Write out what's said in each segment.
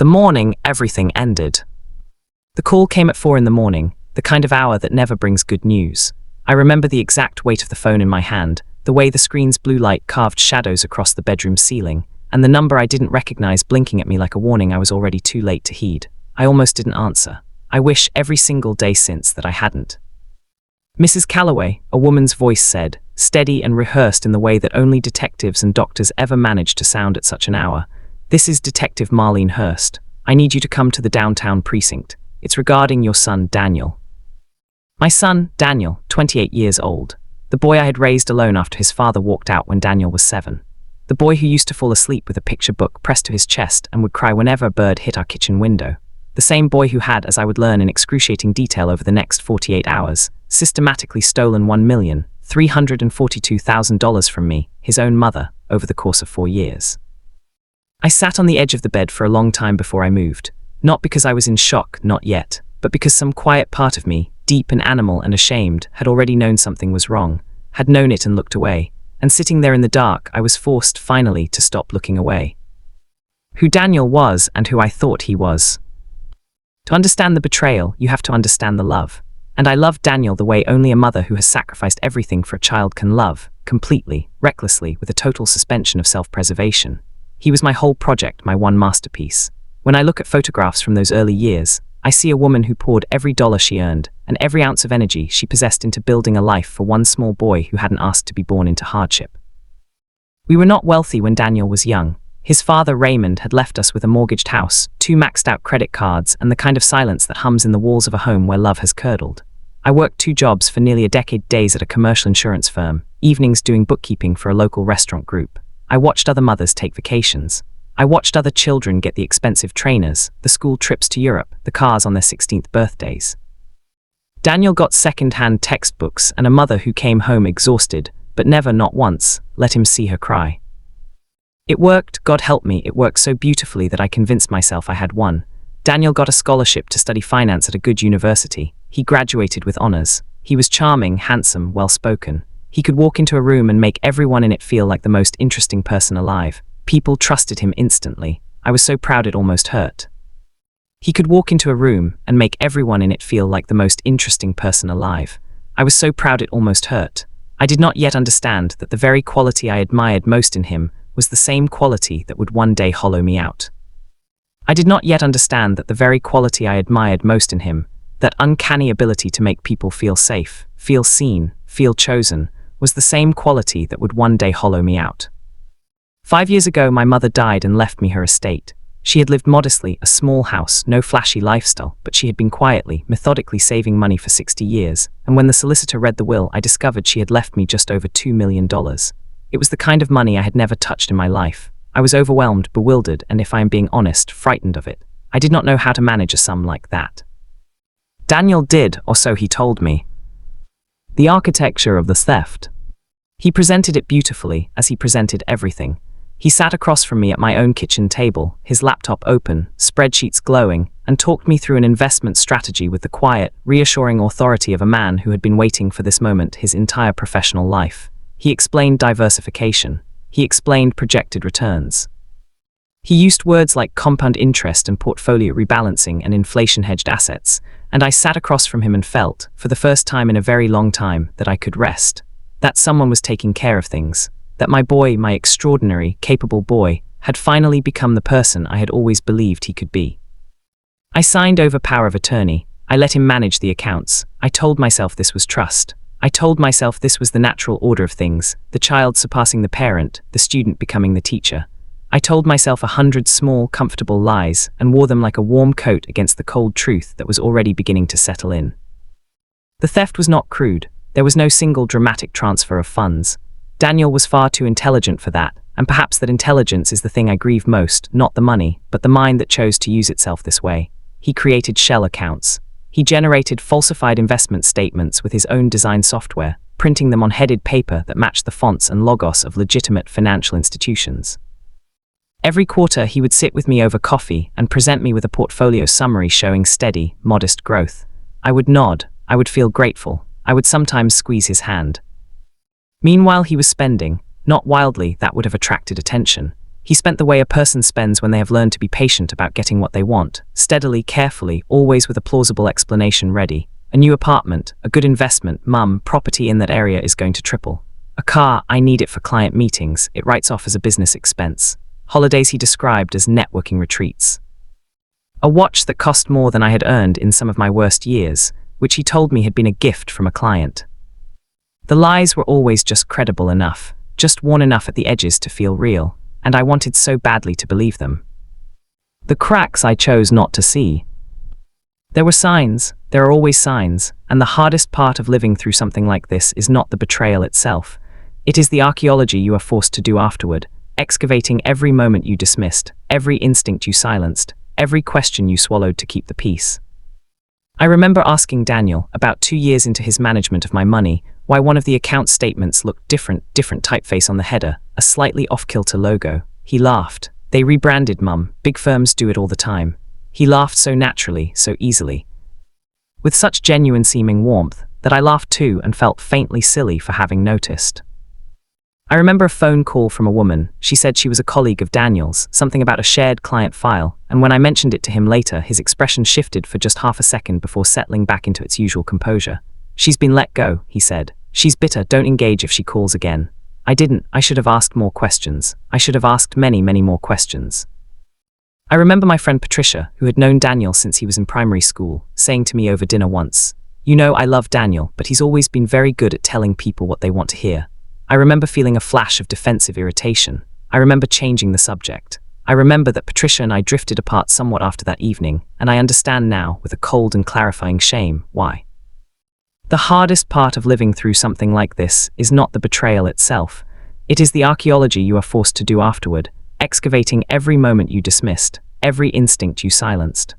The morning everything ended. The call came at 4 in the morning, the kind of hour that never brings good news. I remember the exact weight of the phone in my hand, the way the screen's blue light carved shadows across the bedroom ceiling, and the number I didn't recognize blinking at me like a warning I was already too late to heed. I almost didn't answer. I wish every single day since that I hadn't. "Mrs. Calloway," a woman's voice said, steady and rehearsed in the way that only detectives and doctors ever manage to sound at such an hour. "This is Detective Marlene Hurst. I need you to come to the downtown precinct. It's regarding your son, Daniel." My son, Daniel, 28 years old. The boy I had raised alone after his father walked out when Daniel was 7. The boy who used to fall asleep with a picture book pressed to his chest and would cry whenever a bird hit our kitchen window. The same boy who had, as I would learn in excruciating detail over the next 48 hours, systematically stolen $1,342,000 from me, his own mother, over the course of 4 years. I sat on the edge of the bed for a long time before I moved, not because I was in shock, not yet, but because some quiet part of me, deep and animal and ashamed, had already known something was wrong, had known it and looked away, and sitting there in the dark, I was forced, finally, to stop looking away. Who Daniel was and who I thought he was. To understand the betrayal, you have to understand the love. And I loved Daniel the way only a mother who has sacrificed everything for a child can love, completely, recklessly, with a total suspension of self-preservation. He was my whole project, my one masterpiece. When I look at photographs from those early years, I see a woman who poured every dollar she earned and every ounce of energy she possessed into building a life for one small boy who hadn't asked to be born into hardship. We were not wealthy when Daniel was young. His father, Raymond, had left us with a mortgaged house, 2 maxed-out credit cards, and the kind of silence that hums in the walls of a home where love has curdled. I worked 2 jobs for nearly a decade, days at a commercial insurance firm, evenings doing bookkeeping for a local restaurant group. I watched other mothers take vacations. I watched other children get the expensive trainers, the school trips to Europe, the cars on their 16th birthdays. Daniel got second-hand textbooks and a mother who came home exhausted, but never, not once, let him see her cry. It worked, God help me, it worked so beautifully that I convinced myself I had won. Daniel got a scholarship to study finance at a good university. He graduated with honors. He was charming, handsome, well-spoken. He could walk into a room and make everyone in it feel like the most interesting person alive. People trusted him instantly. I was so proud it almost hurt. He could walk into a room and make everyone in it feel like the most interesting person alive. I was so proud it almost hurt. I did not yet understand that the very quality I admired most in him was the same quality that would one day hollow me out. I did not yet understand that the very quality I admired most in him, that uncanny ability to make people feel safe, feel seen, feel chosen, was the same quality that would one day hollow me out. 5 years ago, my mother died and left me her estate. She had lived modestly, a small house, no flashy lifestyle, but she had been quietly, methodically saving money for 60 years, and when the solicitor read the will, I discovered she had left me just over $2 million. It was the kind of money I had never touched in my life. I was overwhelmed, bewildered, and if I am being honest, frightened of it. I did not know how to manage a sum like that. Daniel did, or so he told me. The architecture of the theft. He presented it beautifully, as he presented everything. He sat across from me at my own kitchen table, his laptop open, spreadsheets glowing, and talked me through an investment strategy with the quiet, reassuring authority of a man who had been waiting for this moment his entire professional life. He explained diversification. He explained projected returns. He used words like compound interest and portfolio rebalancing and inflation-hedged assets, and I sat across from him and felt, for the first time in a very long time, that I could rest. That someone was taking care of things. That my boy, my extraordinary, capable boy, had finally become the person I had always believed he could be. I signed over power of attorney. I let him manage the accounts. I told myself this was trust. I told myself this was the natural order of things, the child surpassing the parent, the student becoming the teacher. I told myself 100 small, comfortable lies and wore them like a warm coat against the cold truth that was already beginning to settle in. The theft was not crude. There was no single dramatic transfer of funds. Daniel was far too intelligent for that, and perhaps that intelligence is the thing I grieve most, not the money, but the mind that chose to use itself this way. He created shell accounts. He generated falsified investment statements with his own design software, printing them on headed paper that matched the fonts and logos of legitimate financial institutions. Every quarter he would sit with me over coffee and present me with a portfolio summary showing steady, modest growth. I would nod, I would feel grateful, I would sometimes squeeze his hand. Meanwhile he was spending, not wildly, that would have attracted attention. He spent the way a person spends when they have learned to be patient about getting what they want, steadily, carefully, always with a plausible explanation ready. A new apartment, a good investment, mum, property in that area is going to triple. A car, I need it for client meetings, it writes off as a business expense. Holidays he described as networking retreats. A watch that cost more than I had earned in some of my worst years, which he told me had been a gift from a client. The lies were always just credible enough, just worn enough at the edges to feel real, and I wanted so badly to believe them. The cracks I chose not to see. There were signs, there are always signs, and the hardest part of living through something like this is not the betrayal itself. It is the archaeology you are forced to do afterward, excavating every moment you dismissed, every instinct you silenced, every question you swallowed to keep the peace. I remember asking Daniel, about 2 years into his management of my money, why one of the account statements looked different typeface on the header, a slightly off-kilter logo. He laughed. They rebranded, mum. Big firms do it all the time. He laughed so naturally, so easily. With such genuine seeming warmth, that I laughed too and felt faintly silly for having noticed. I remember a phone call from a woman. She said she was a colleague of Daniel's, something about a shared client file, and when I mentioned it to him later, his expression shifted for just half a second before settling back into its usual composure. She's been let go, he said. She's bitter, don't engage if she calls again. I didn't. I should have asked more questions. I should have asked many, many more questions. I remember my friend Patricia, who had known Daniel since he was in primary school, saying to me over dinner once, "You know, I love Daniel, but he's always been very good at telling people what they want to hear." I remember feeling a flash of defensive irritation. I remember changing the subject. I remember that Patricia and I drifted apart somewhat after that evening, and I understand now, with a cold and clarifying shame, why. The hardest part of living through something like this is not the betrayal itself. It is the archaeology you are forced to do afterward, excavating every moment you dismissed, every instinct you silenced.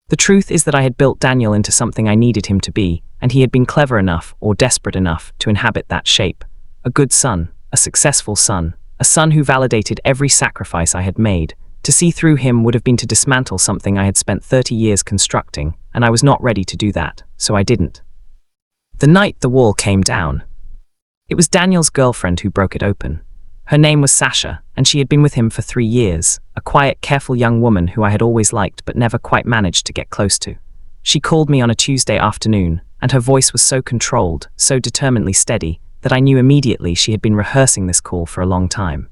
The truth is that I had built Daniel into something I needed him to be, and he had been clever enough, or desperate enough, to inhabit that shape. A good son, a successful son, a son who validated every sacrifice I had made. To see through him would have been to dismantle something I had spent 30 years constructing, and I was not ready to do that, so I didn't. The night the wall came down. It was Daniel's girlfriend who broke it open. Her name was Sasha, and she had been with him for 3 years, a quiet, careful young woman who I had always liked but never quite managed to get close to. She called me on a Tuesday afternoon, and her voice was so controlled, so determinedly steady, that I knew immediately she had been rehearsing this call for a long time.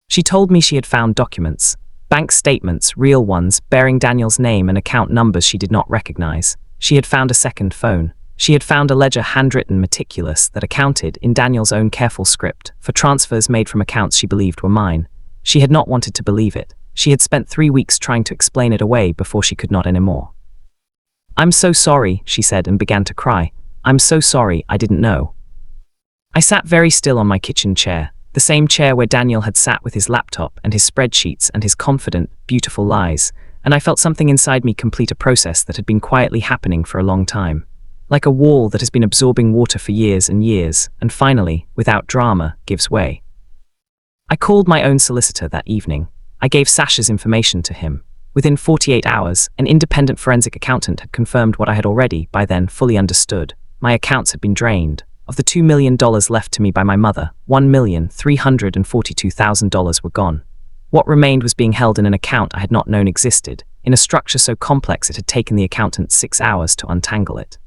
She told me she had found documents, bank statements, real ones, bearing Daniel's name and account numbers she did not recognize. She had found a second phone. She had found a ledger handwritten meticulous that accounted, in Daniel's own careful script, for transfers made from accounts she believed were mine. She had not wanted to believe it. She had spent 3 weeks trying to explain it away before she could not anymore. "I'm so sorry," she said and began to cry. "I'm so sorry, I didn't know." I sat very still on my kitchen chair, the same chair where Daniel had sat with his laptop and his spreadsheets and his confident, beautiful lies, and I felt something inside me complete a process that had been quietly happening for a long time. Like a wall that has been absorbing water for years and years, and finally, without drama, gives way. I called my own solicitor that evening. I gave Sasha's information to him. Within 48 hours, an independent forensic accountant had confirmed what I had already, by then, fully understood. My accounts had been drained. Of the $2 million left to me by my mother, $1,342,000 were gone. What remained was being held in an account I had not known existed, in a structure so complex it had taken the accountant 6 hours to untangle it.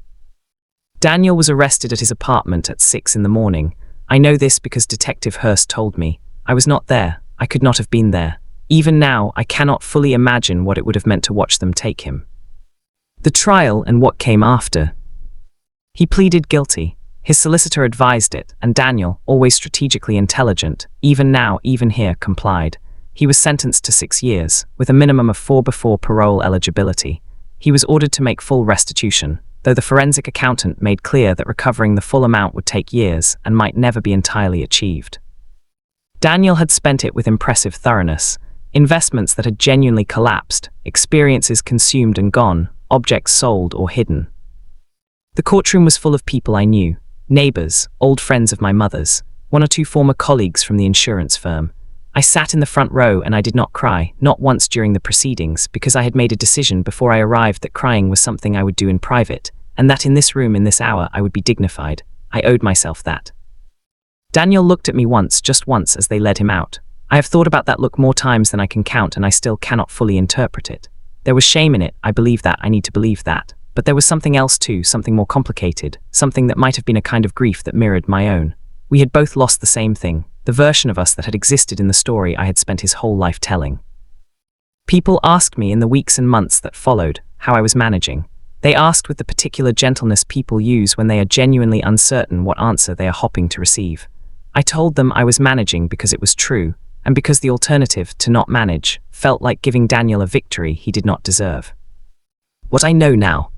Daniel was arrested at his apartment at 6 in the morning. I know this because Detective Hurst told me. I was not there. I could not have been there. Even now, I cannot fully imagine what it would have meant to watch them take him. The trial and what came after. He pleaded guilty. His solicitor advised it, and Daniel, always strategically intelligent, even now, even here, complied. He was sentenced to 6 years, with a minimum of 4 before parole eligibility. He was ordered to make full restitution, though the forensic accountant made clear that recovering the full amount would take years and might never be entirely achieved. Daniel had spent it with impressive thoroughness. Investments that had genuinely collapsed, experiences consumed and gone, objects sold or hidden. The courtroom was full of people I knew. Neighbors, old friends of my mother's, 1 or 2 former colleagues from the insurance firm. I sat in the front row and I did not cry, not once during the proceedings, because I had made a decision before I arrived that crying was something I would do in private, and that in this room in this hour I would be dignified. I owed myself that. Daniel looked at me once, just once, as they led him out. I have thought about that look more times than I can count, and I still cannot fully interpret it. There was shame in it, I believe that, I need to believe that. But there was something else too, something more complicated, something that might have been a kind of grief that mirrored my own. We had both lost the same thing, the version of us that had existed in the story I had spent his whole life telling. People asked me in the weeks and months that followed how I was managing. They asked with the particular gentleness people use when they are genuinely uncertain what answer they are hoping to receive. I told them I was managing because it was true, and because the alternative, to not manage, felt like giving Daniel a victory he did not deserve. What I know now.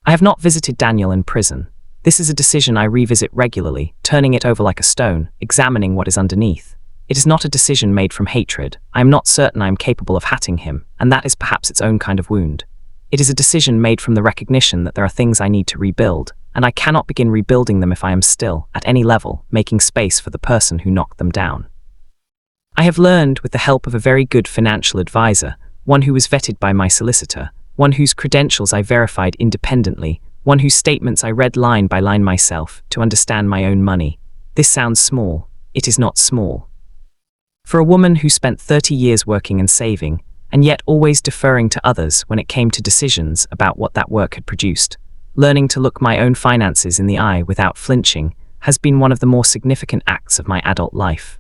I have not visited Daniel in prison. This is a decision I revisit regularly, turning it over like a stone, examining what is underneath. It is not a decision made from hatred. I am not certain I am capable of hatting him, and that is perhaps its own kind of wound. It is a decision made from the recognition that there are things I need to rebuild, and I cannot begin rebuilding them if I am still, at any level, making space for the person who knocked them down. I have learned, with the help of a very good financial advisor, one who was vetted by my solicitor, one whose credentials I verified independently, one whose statements I read line by line myself, to understand my own money. This sounds small. It is not small. For a woman who spent 30 years working and saving, and yet always deferring to others when it came to decisions about what that work had produced, learning to look my own finances in the eye without flinching has been one of the more significant acts of my adult life.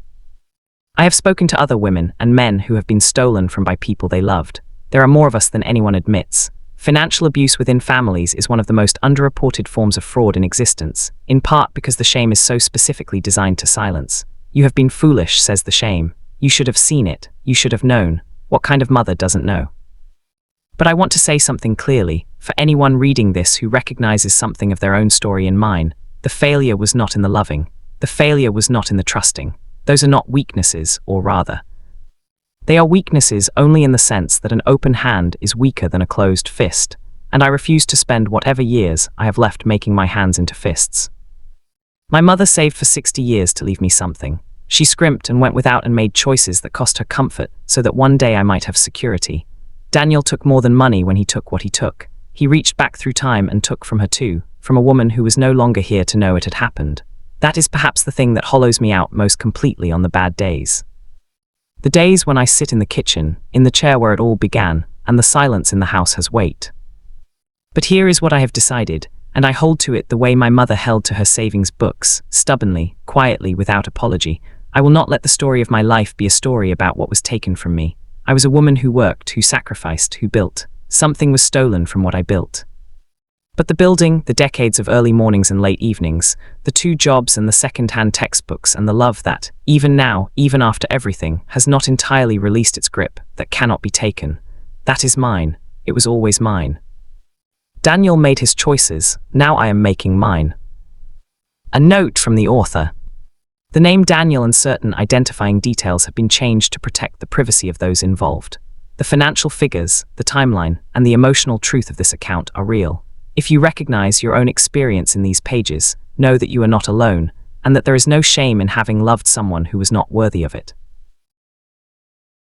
I have spoken to other women and men who have been stolen from by people they loved. There are more of us than anyone admits. Financial abuse within families is one of the most underreported forms of fraud in existence, in part because the shame is so specifically designed to silence. You have been foolish, says the shame. You should have seen it. You should have known. What kind of mother doesn't know? But I want to say something clearly, for anyone reading this who recognizes something of their own story in mine. The failure was not in the loving. The failure was not in the trusting. Those are not weaknesses, or rather, they are weaknesses only in the sense that an open hand is weaker than a closed fist, and I refuse to spend whatever years I have left making my hands into fists. My mother saved for 60 years to leave me something. She scrimped and went without and made choices that cost her comfort so that one day I might have security. Daniel took more than money when he took what he took. He reached back through time and took from her too, from a woman who was no longer here to know it had happened. That is perhaps the thing that hollows me out most completely on the bad days. The days when I sit in the kitchen, in the chair where it all began, and the silence in the house has weight. But here is what I have decided, and I hold to it the way my mother held to her savings books, stubbornly, quietly, without apology. I will not let the story of my life be a story about what was taken from me. I was a woman who worked, who sacrificed, who built. Something was stolen from what I built. But the building, the decades of early mornings and late evenings, the 2 jobs and the second-hand textbooks and the love that, even now, even after everything, has not entirely released its grip, that cannot be taken. That is mine. It was always mine. Daniel made his choices. Now I am making mine. A note from the author. The name Daniel and certain identifying details have been changed to protect the privacy of those involved. The financial figures, the timeline, and the emotional truth of this account are real. If you recognize your own experience in these pages, know that you are not alone, and that there is no shame in having loved someone who was not worthy of it.